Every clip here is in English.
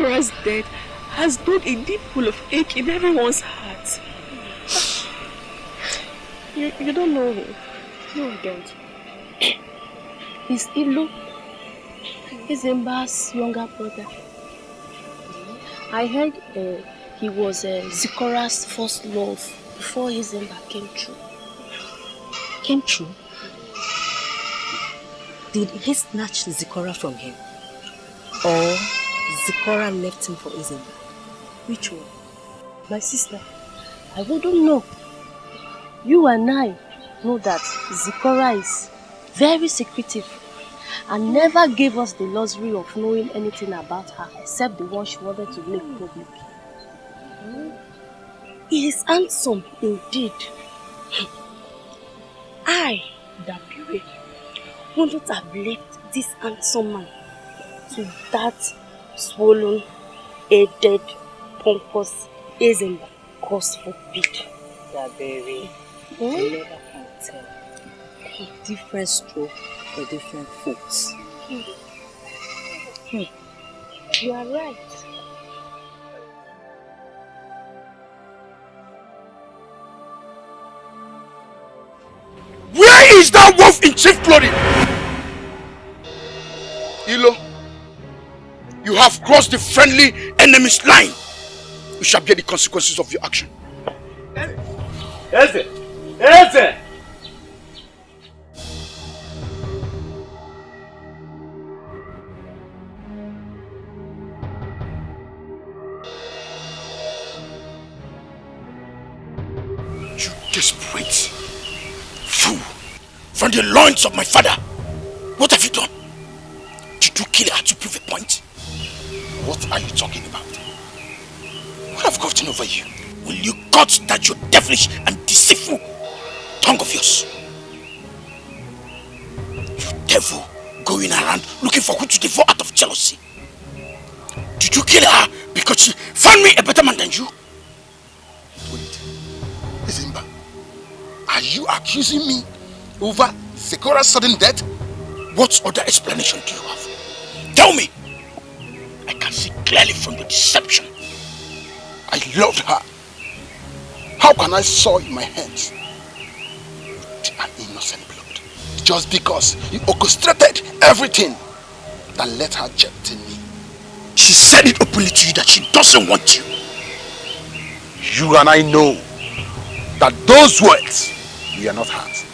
Zikora's death has dug a deep pool of ache in everyone's heart. You don't know him. No, you don't. He's Ilu. He's Mba's younger brother. I heard he was Zikora's first love before his Mba came true. Came true? Did he snatch Zikora from him? Or Zikora left him for Izemba? Which one? My sister, I wouldn't know. You and I know that Zikora is very secretive and never gave us the luxury of knowing anything about her except the one she wanted to make public. He is handsome indeed. I, Dabiwe, wouldn't have left this handsome man to that swollen, headed, pompous Izemba. God forbid. Dabiwe, you never can tell. Different stroke for different folks. You are right. Where is that wolf in chief clothing? Ilo, you have crossed the friendly enemy's line. You shall bear the consequences of your action. Eze! Eze! You desperate fool! From the loins of my father! What have you done? Did you kill her to prove a point? What are you talking about? What have gotten over you? Will you cut that your devilish and deceitful tongue of yours? You devil going around looking for who to devour out of jealousy. Did you kill her because she found me a better man than you? Wait, Izemba, are you accusing me over Zikora's sudden death? What other explanation do you have? Tell me! I can see clearly from your deception. I loved her. How can I soil my hands with an innocent blood? Just because you orchestrated everything that let her reject me. She said it openly to you that she doesn't want you. You and I know that those words were not hers.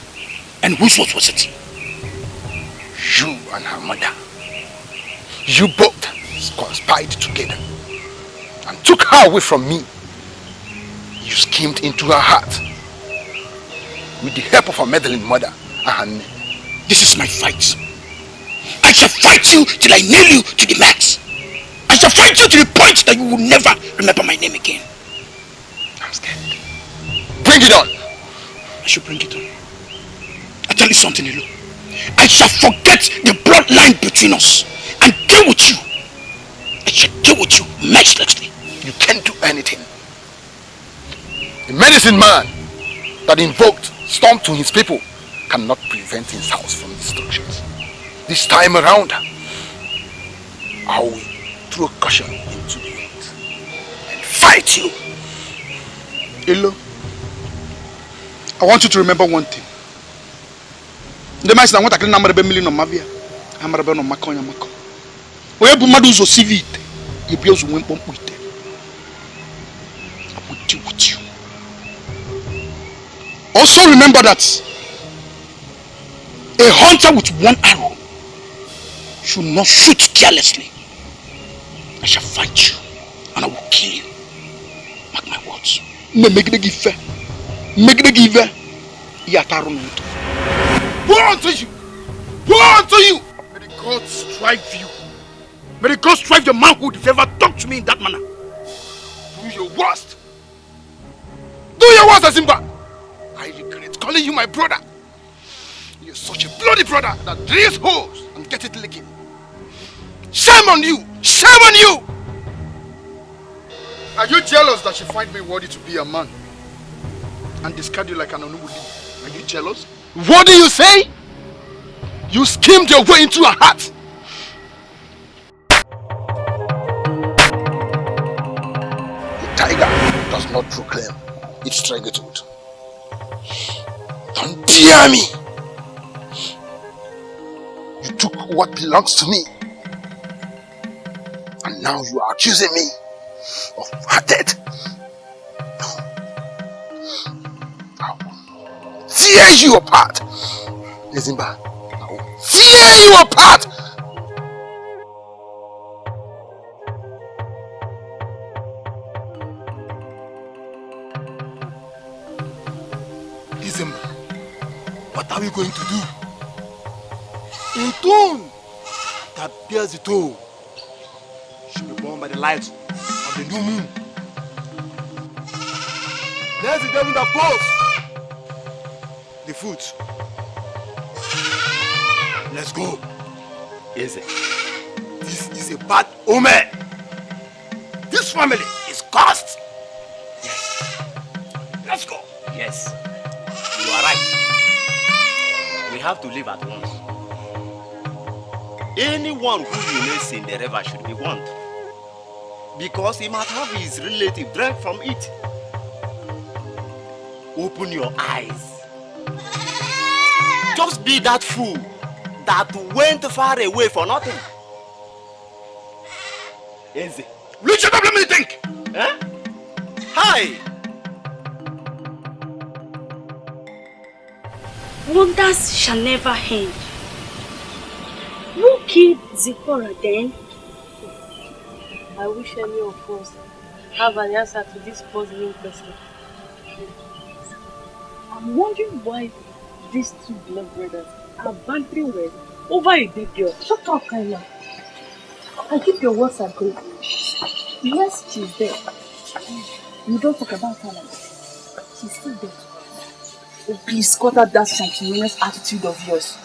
And whose words was it? You and her mother. You both conspired together and took her away from me. You schemed into her heart with the help of her meddling mother and her name. This is my fight. I shall fight you till I nail you to the mat. I shall fight you to the point that you will never remember my name again. I'm scared. Bring it on. I should bring it on. I tell you something, Elo. I shall forget the bloodline between us and deal with you. I shall deal with you mercilessly. You can't do anything. The medicine man that invoked storm to his people cannot prevent his house from destruction. This time around, I will throw caution into the wind and fight you. Elo, I want you to remember one thing. The man said, I want to clean number of million of Mavia. I'm a no Maconia Maco. Wherever Maduzo Civite, you build wimp with them. I will deal with you. Also remember that a hunter with one arrow should not shoot carelessly. I shall fight you and I will kill you. Mark my words. Make the give. Make the give. Yatarunto. Woe unto you! Woe unto you! May the gods strive you. May the gods strive your manhood if you ever talk to me in that manner. Do your worst. Do your worst, Izemba. I regret calling you my brother. You're such a bloody brother that drills holes and get it licking. Shame on you! Shame on you! Are you jealous that she find me worthy to be a man and discard you like an onubuli? Are you jealous? What do you say? You schemed your way into her heart. cannot proclaim its truth. Don't dare me! You took what belongs to me, and now you are accusing me of her death. I will tear you apart, Ezimba. I will tear you apart. Ezimba, what are we going to do? In tune that bears the toll should be born by the light of the new moon. There's the devil that pulls the foot. Let's go. Easy. This is a bad omen. This family is cursed. Yes. Let's go. Yes. You are right. We have to leave at once. Anyone who remains in the river should be warned, because he might have his relative drink from it. Open your eyes. Just be that fool that went far away for nothing. Easy. Will you shut up? Let me think. Huh? Hi. Wonders shall never end. Who killed Zipporah then? I wish any of us have an answer to this puzzling question. I'm wondering why these two blood brothers are bantering well over a dead girl. Shut up, Kaila. And keep your words at good. Yes, she's dead. You don't talk about her like that. She's still dead. Oh, please cut out that sanctimonious attitude of yours.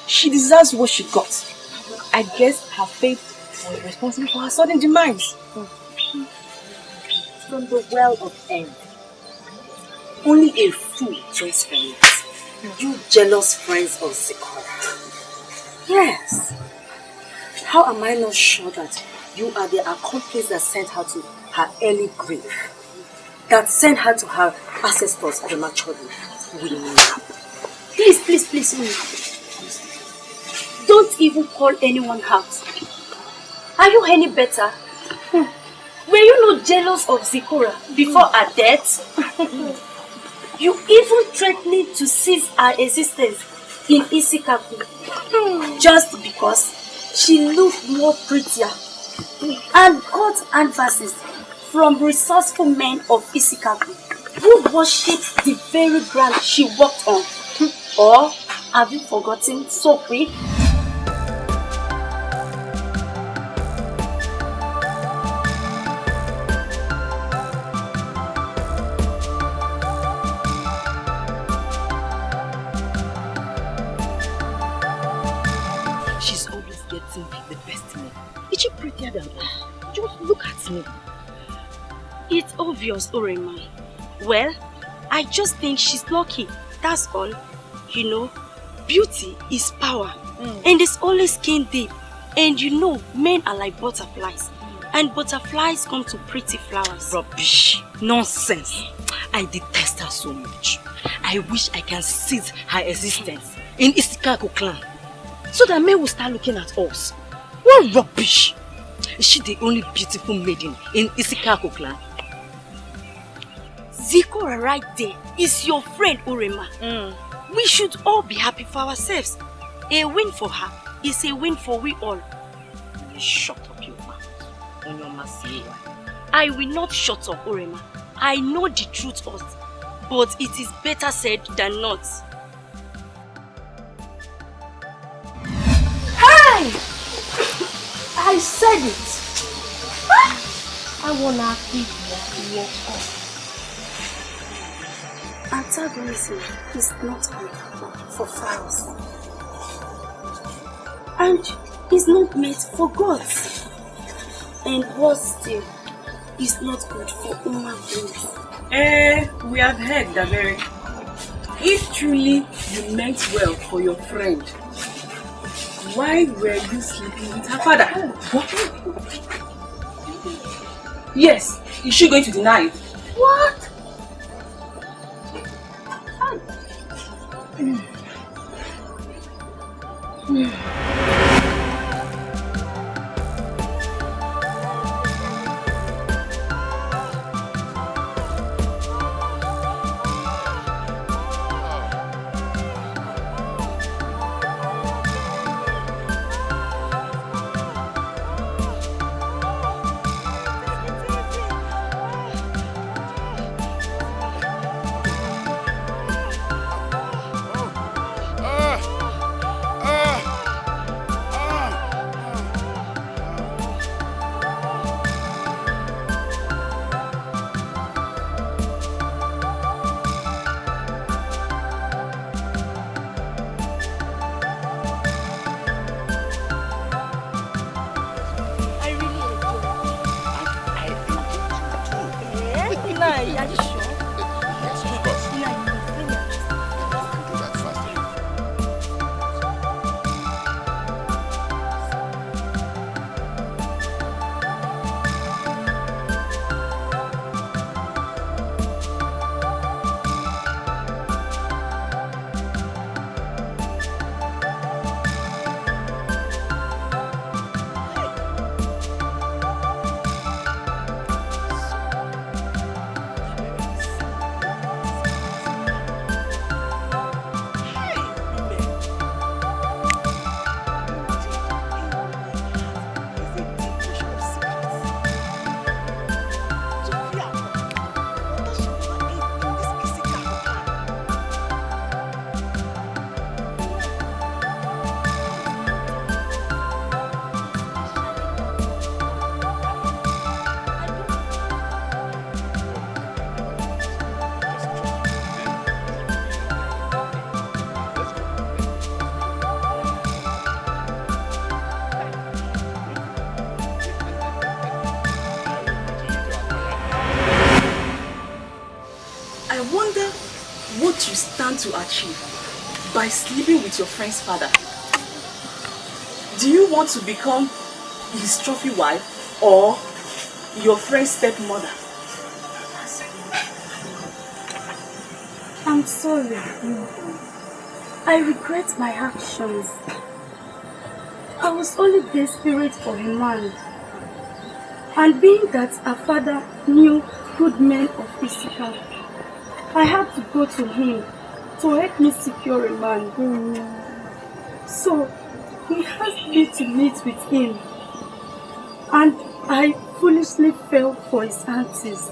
She deserves what she got. I guess her fate was responsible for her sudden demise. From the well of end, only a fool drinks from it. You jealous friends of Zipporah. Yes. How am I not sure that you are the accomplice that sent her to her early grave? That sent her to her ancestors prematurely? Please, please, please, don't even call anyone out. Are you any better? Were you not jealous of Zipporah before her death? You even threatened to cease her existence in Isikaku just because she looked more prettier and got advances from resourceful men of Isikaku who worshipped the very ground she walked on. Or have you forgotten so quick? She's always getting the best men. Is she prettier than us? Just look at me. It's obvious, Orema. Well, I just think she's lucky. That's all. You know, beauty is power. And it's always skin deep. And you know, men are like butterflies. And butterflies come to pretty flowers. Rubbish. Nonsense. I detest her so much. I wish I can seize her existence in Isikaku clan, so that men will start looking at us. What rubbish! Is she the only beautiful maiden in Isikaku clan? Zipporah right there is your friend, Orema. We should all be happy for ourselves. A win for her is a win for we all. Shut up your mouth. On your mercy. I will not shut up, Orema. I know the truth hurts, but it is better said than not. Hey! I said it. I wanna keep you up. Antagonism is not good for fowls. And is not meant for gods. And worse still, is not good for human beings. We have heard, Davere. If truly you meant well for your friend, why were you sleeping with her father? Yes, is she going to deny it? What? To achieve by sleeping with your friend's father. Do you want to become his trophy wife or your friend's stepmother? I'm sorry. I regret my actions. I was only desperate for a man. And being that her father knew good men of Issachar, I had to go to him to help me secure a man. So he asked me to meet with him, and I foolishly fell for his aunties.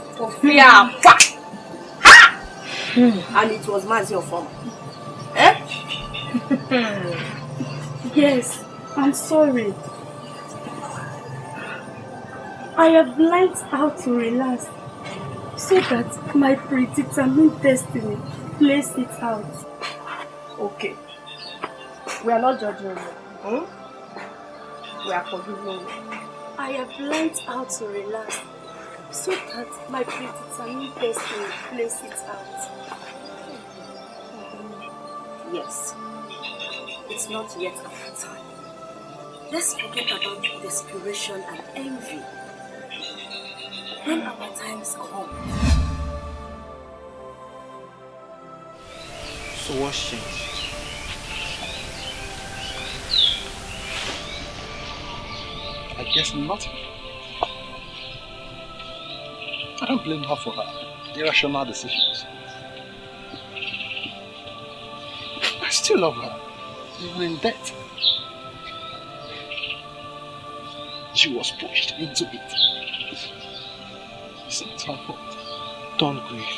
And it was Mazi your former. Eh? Yes, I'm sorry. I have learned how to relax so that my predetermined destiny plays it out. Okay. We are not judging you. We are forgiving you. I have learned how to relax so that my predetermined destiny plays it out. Yes. It's not yet our time. Let's forget about desperation and envy. When our times come. So what's changed? I guess nothing. I don't blame her for her irrational decisions. I still love her, even in death. She was pushed into it. It's not her fault. Don't grieve.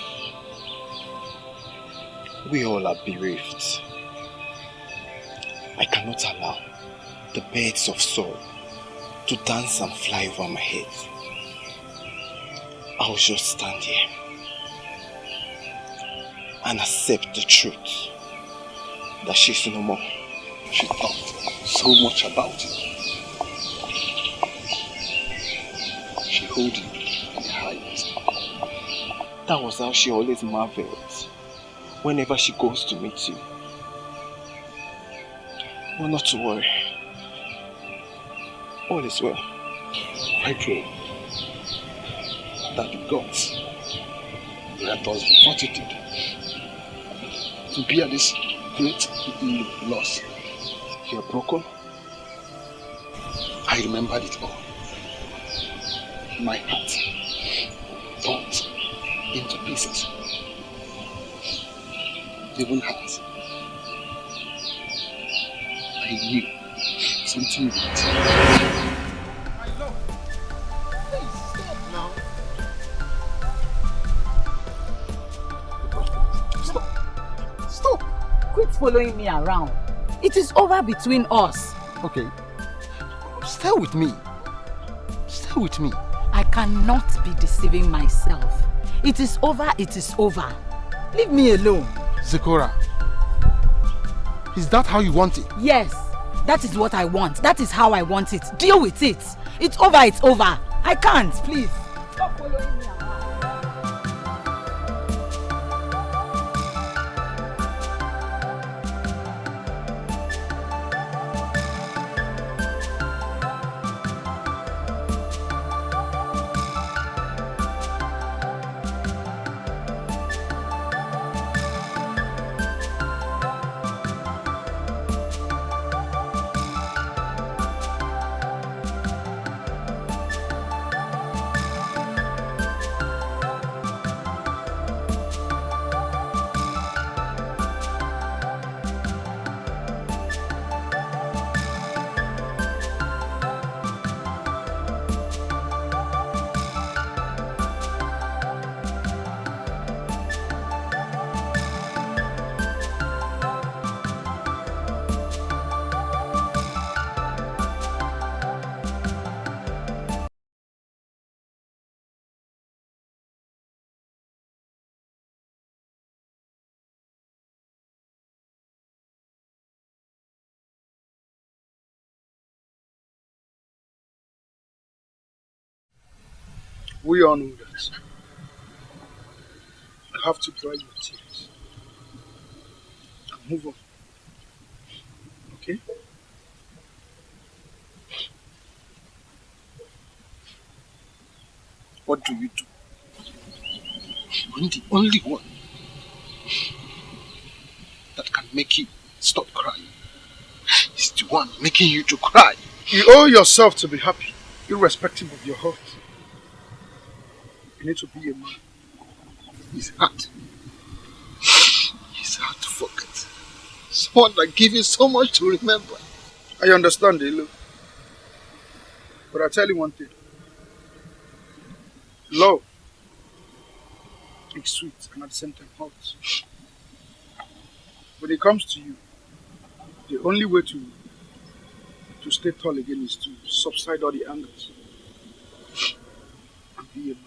We all are bereaved. I cannot allow the birds of sorrow to dance and fly over my head. I'll just stand here and accept the truth that she's no more. She thought so much about it. She held you in the highest. That was how she always marveled whenever she goes to meet you. Well, not to worry. All is well. I pray that the gods grant us the fortitude to bear this great loss. You're broken. I remembered it all. My heart burnt into pieces. Even heart. I knew something right. My lord, please stop now. Stop! Quit following me around. It is over between us. Okay. Stay with me. Stay with me. I cannot be deceiving myself. It is over, it is over. Leave me alone. Zikora, is that how you want it? Yes, that is what I want. That is how I want it. Deal with it. It's over, it's over. I can't, please. Stop following me around. We all know that. You have to dry your tears and move on. Okay? What do? When the only one that can make you stop crying is the one making you to cry. You owe yourself to be happy, irrespective of your heart. You need to be a man. It's hard. It's hard to forget. Someone that gave you so much to remember. I understand, Elo. But I'll tell you one thing. Love is sweet and at the same time hot. When it comes to you, the only way to stay tall again is to subside all the angers and be a man.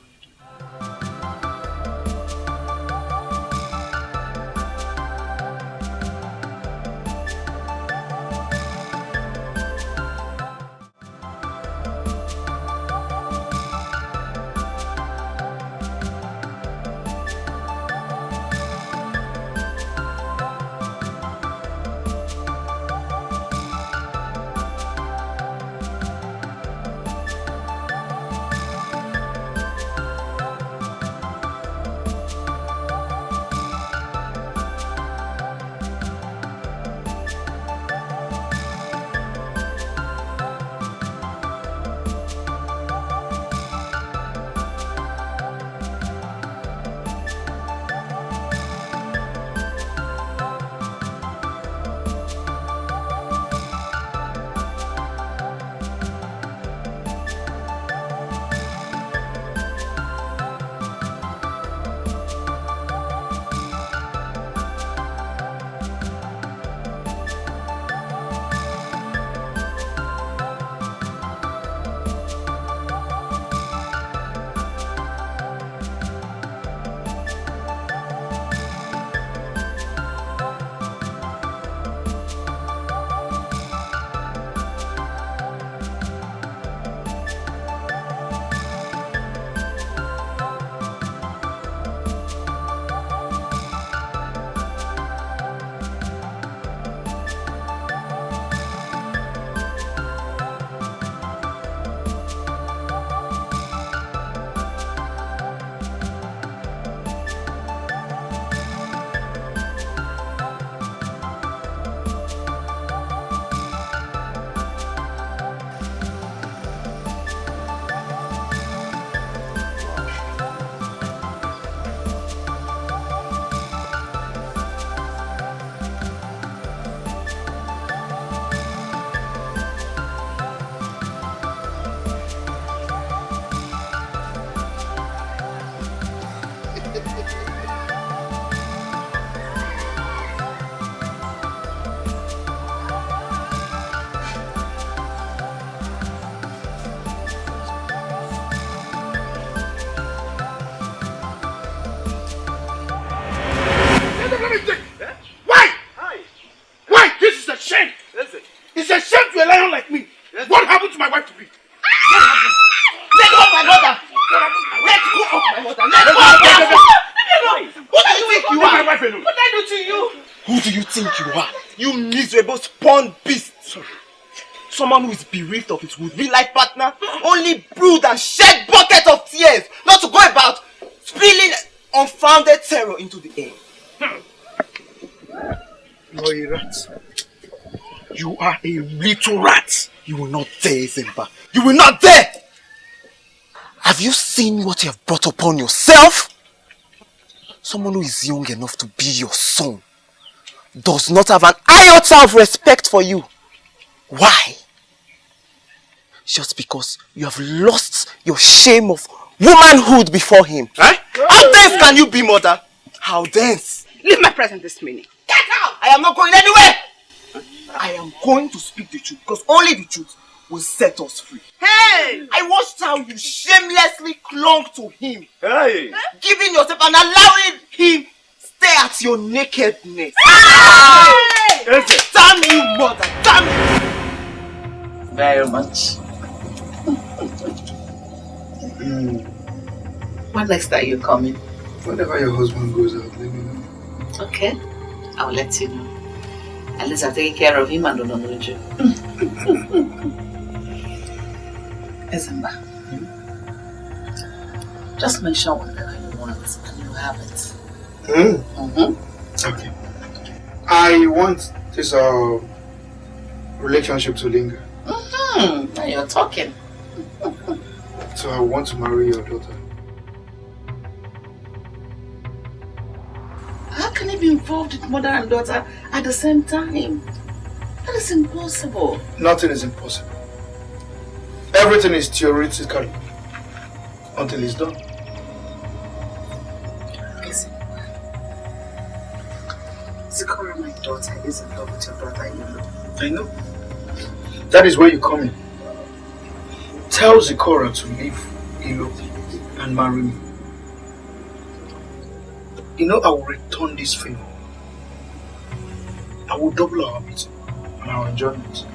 miserable spawn beast. Sorry. Someone who is bereft of his would-be life partner, only brood and shed buckets of tears, not to go about spilling unfounded terror into the air. You are a rat. You are a little rat. You will not dare, Zemba. You will not dare! Have you seen what you have brought upon yourself? Someone who is young enough to be your son does not have an iota of respect for you. Why? Just because you have lost your shame of womanhood before him. Eh? How dense can you be, mother? How dense? Leave my presence this minute. Get out! I am not going anywhere! I am going to speak the truth because only the truth will set us free. Hey! I watched how you shamelessly clung to him. Hey! Giving yourself and allowing him stay at your nakedness. Hey! Damn you, mother! Damn you! Very much. When next are you coming? Whenever your husband goes out, let me know. Okay, I'll let you know. At least I'm taking care of him and don't know you. Ezemba, just mention whatever you want and you have it. Okay. I want this relationship to linger. Now you're talking. So I want to marry your daughter. How can you be involved with mother and daughter at the same time? That is impossible. Nothing is impossible. Everything is theoretical until it's done. Listen, Zikora, my daughter, is in love with your brother, you know. I know. That is where you come in. Tell Zikora to leave Ilo and marry me. You know I will return this favor. I will double our meeting and our enjoyment.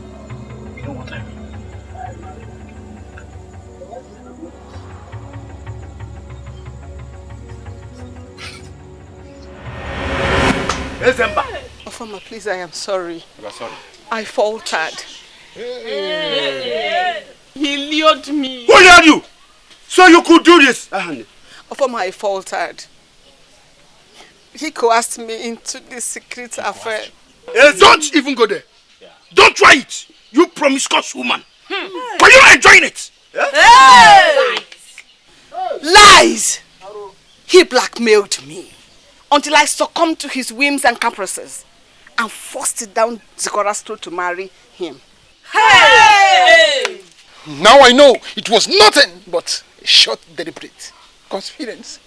You know what I mean? Ezemba! Ofama, please, I am sorry. You are sorry. I faltered. He lured me. Who lured you? So you could do this? Ofama, I faltered. He coerced me into this secret affair. Don't even go there. Don't try it. You promiscuous woman. Were you enjoying it? Hey! Lies! He blackmailed me until I succumbed to his whims and caprices and forced it down Zikora's throat to marry him. Hey! Now I know it was nothing but a short, deliberate conspiracy.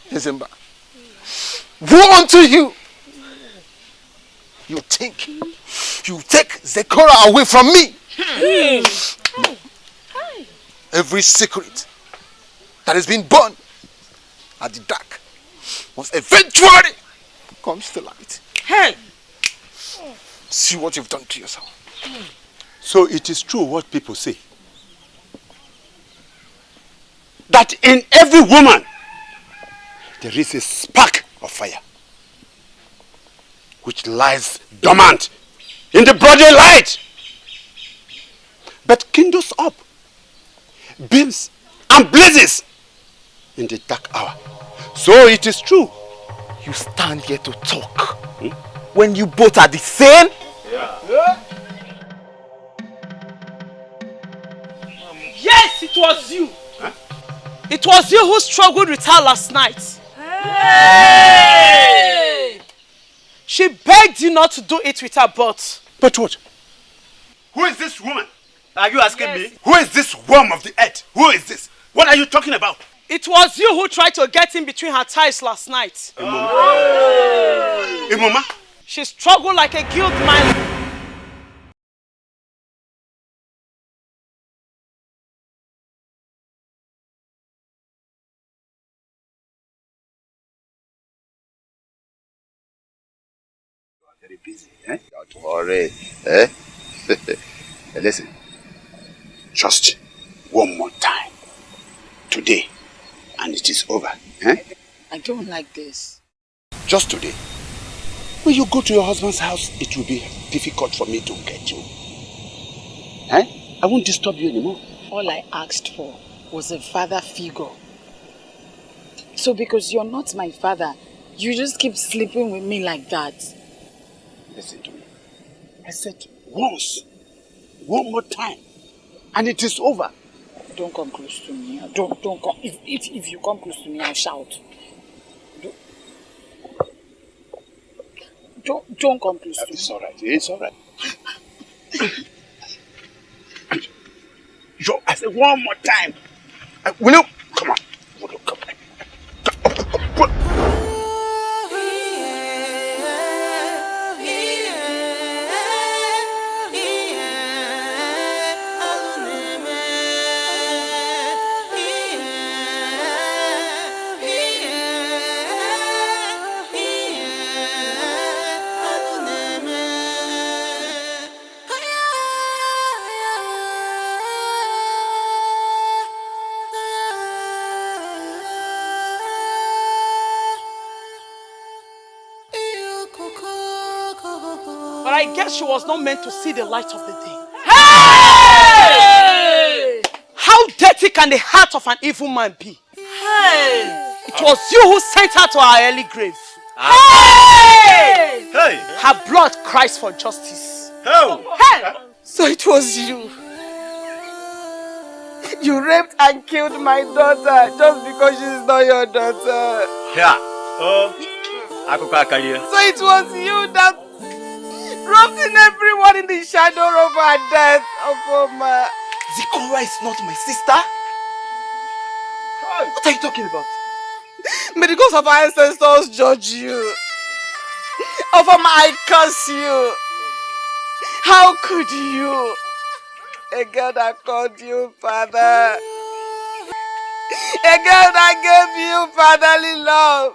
Ezemba, woe unto you! You think you take Zikora away from me? No. Every secret that has been born at the dark must eventually comes to light. Hey! See what you've done to yourself. So it is true what people say. That in every woman there is a spark of fire which lies dormant in the broad daylight, but kindles up, beams and blazes in the dark hour. So it is true. You stand here to talk when you both are the same? Yes, it was you. Huh? It was you who struggled with her last night. Hey! She begged you not to do it with her, but what? Who is this woman? Are you asking me? Who is this worm of the earth? Who is this? What are you talking about? It was you who tried to get in between her thighs last night. Imoma? She struggled like a guilt man. Very busy, eh? Don't worry, eh? Listen, just one more time. Today, and it is over, eh? I don't like this. Just today, When you go to your husband's house, it will be difficult for me to get you. Eh? I won't disturb you anymore. All I asked for was a father figure. So because you're not my father, you just keep sleeping with me like that. Listen to me. I said once, one more time, and it is over. Don't come close to me. Don't come. If you come close to me, I'll shout. Don't come close to me. It's alright. It's alright. Yo, I said one more time. Will you come on? Will you come on? But I guess she was not meant to see the light of the day. Hey! How dirty can the heart of an evil man be? Hey! It was you who sent her to our early grave. Hey! Hey! Her blood cries for justice. Oh! Hey! So it was you. You raped and killed my daughter just because she's not your daughter. Yeah. Oh. So it was you that roped in everyone in the shadow of her death, Ofoma. Zikora is not my sister? What are you talking about? May the ghosts of our ancestors judge you. Ofoma, I curse you. How could you? A girl that called you father. A girl that gave you fatherly love.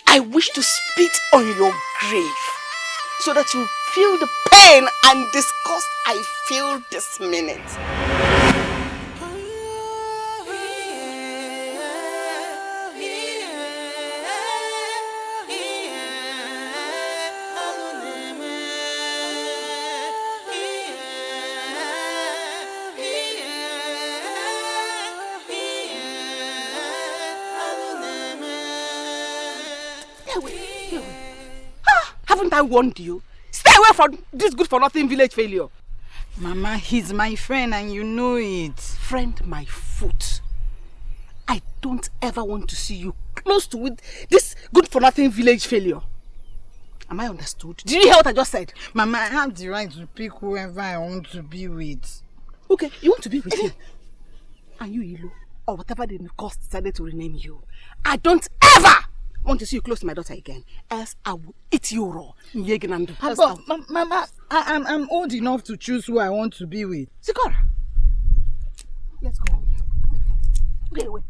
I wish to spit on your grave so that you feel the pain and disgust I feel this minute. Haven't I warned you? Stay away from this good-for-nothing village failure. Mama, he's my friend and you know it. Friend, my foot. I don't ever want to see you close to with this good-for-nothing village failure. Am I understood? Did you hear what I just said? Mama, I have the right to pick whoever I want to be with. Okay, you want to be with him? And you, Ilu, or whatever the cost decided to rename you. I don't ever want to see you close to my daughter again. Else I will eat you raw. But, Mama, I'm old enough to choose who I want to be with. Zikora, let's go. Get away.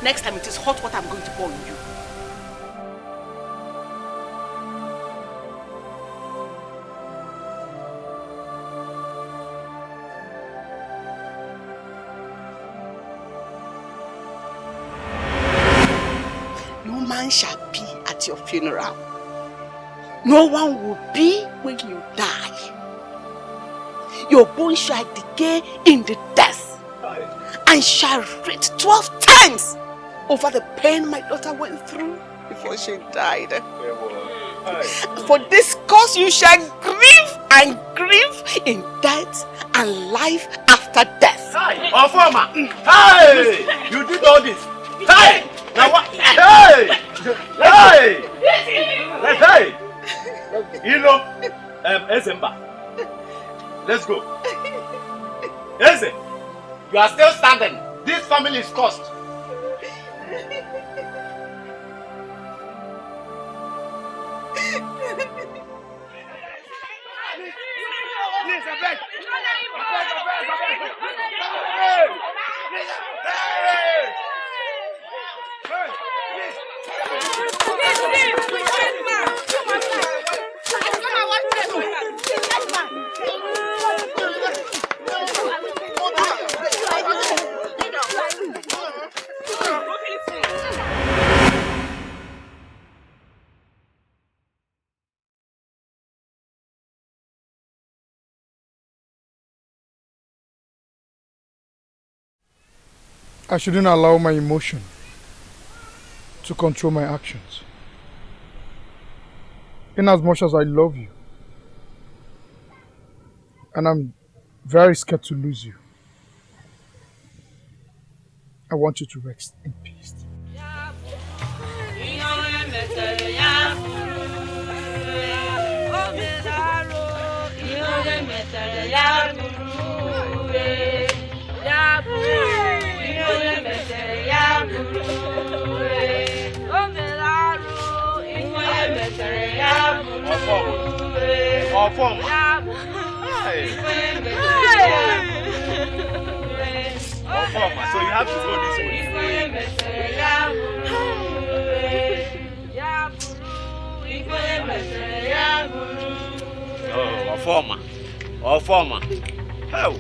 Next time it is hot water I'm going to pour on you. No man shall be at your funeral. No one will be when you die. Your bones shall decay in the dust and shall rate 12 times over the pain my daughter went through before she died. For this cause you shall grieve and grieve in death and life after death. Hey, Ofoma! Hey! You did all this! Hey! Now what? Hey! Hey! Hey! Ilo, Ezemba. Let's go. Eze, you are still standing. This family is cursed. Please, I beg. I shouldn't allow my emotion to control my actions. In as much as I love you, and I'm very scared to lose you, I want you to rest in peace. So you have to go this way. Oh, a former. How?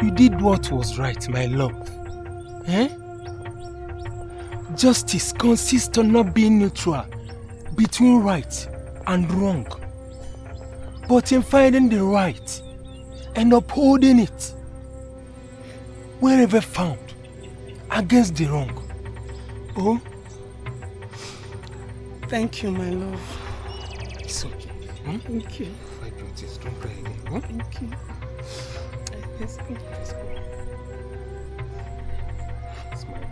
You did what was right, my love. Eh? Justice consists on not being neutral between right and wrong, but in finding the right and upholding it wherever found against the wrong. Oh? Thank you, my love. It's okay. Thank you. My princess, don't cry again. Thank you. Let's go. Let's go. Smile.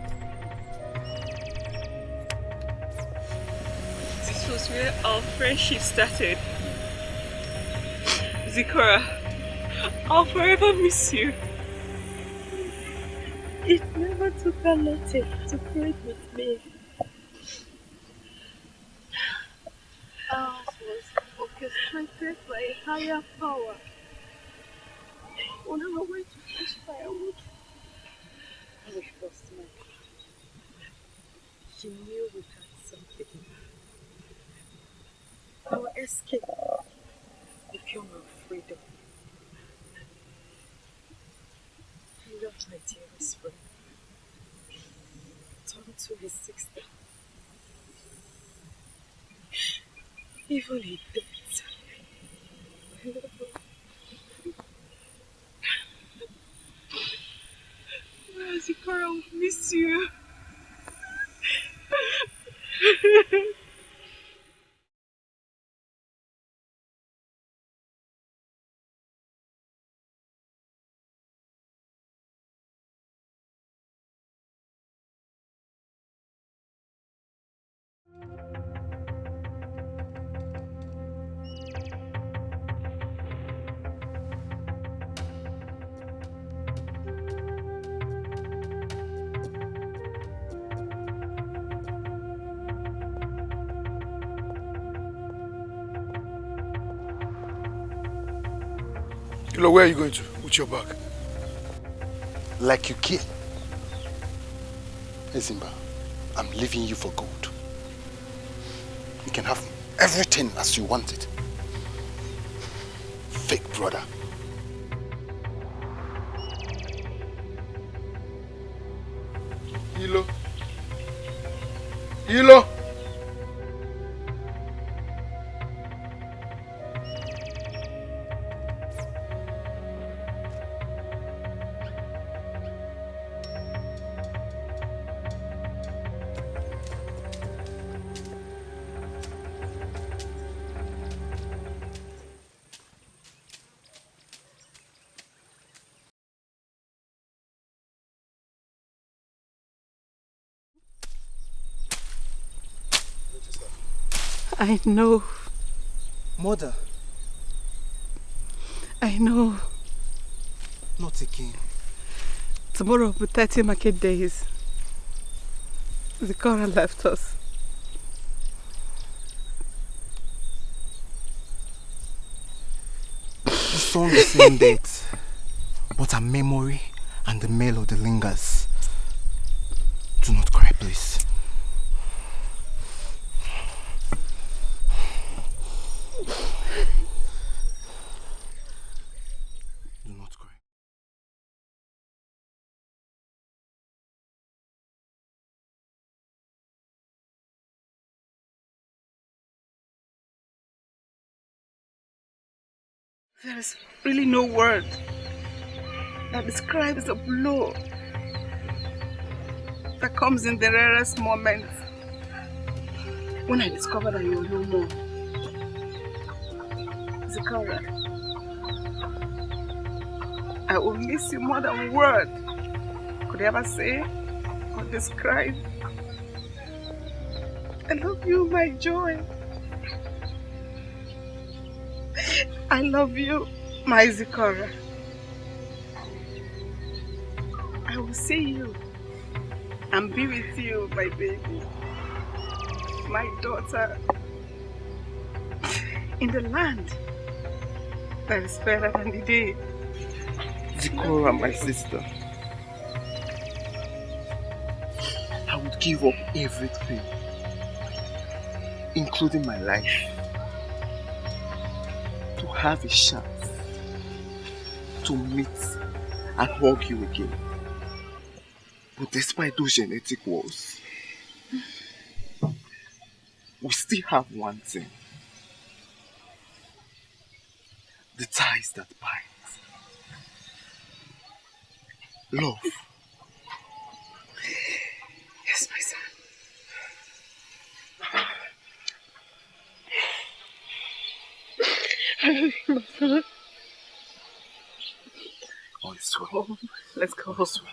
This was where our friendship started. Zikora, I'll forever miss you. It never took a lot to pray with me. Ours was orchestrated by a higher power. On our way to fetch firewood, we lost my She knew we had something. Our escape became our freedom. dearest friend. Tonto his sister. Even in death. Zikora, I will miss you. Kilo, where are you going to with your bag? Like you care. Hey Simba, I'm leaving you for good. You can have everything as you want it. Fake brother. Hilo. Hilo. I know. Mother. I know. Not again. Tomorrow will be 30 market days. Zikora left us. The song is same date, but her memory and the melody lingers. Do not cry, please. Do not cry. There is really no word that describes the blow that comes in the rarest moments. When I discovered that you were no more. Zikora, I will miss you more than word could ever say or describe. I love you, my joy. I love you, my Zikora. I will see you and be with you, my baby, my daughter, in the land that is fairer than the day. Zikora, my sister. I would give up everything, including my life, to have a chance to meet and hug you again. But despite those genetic walls, we still have one thing. The ties that bind. Love. Yes, my son. I love you, my son. All is well. Oh, let's go. All is well.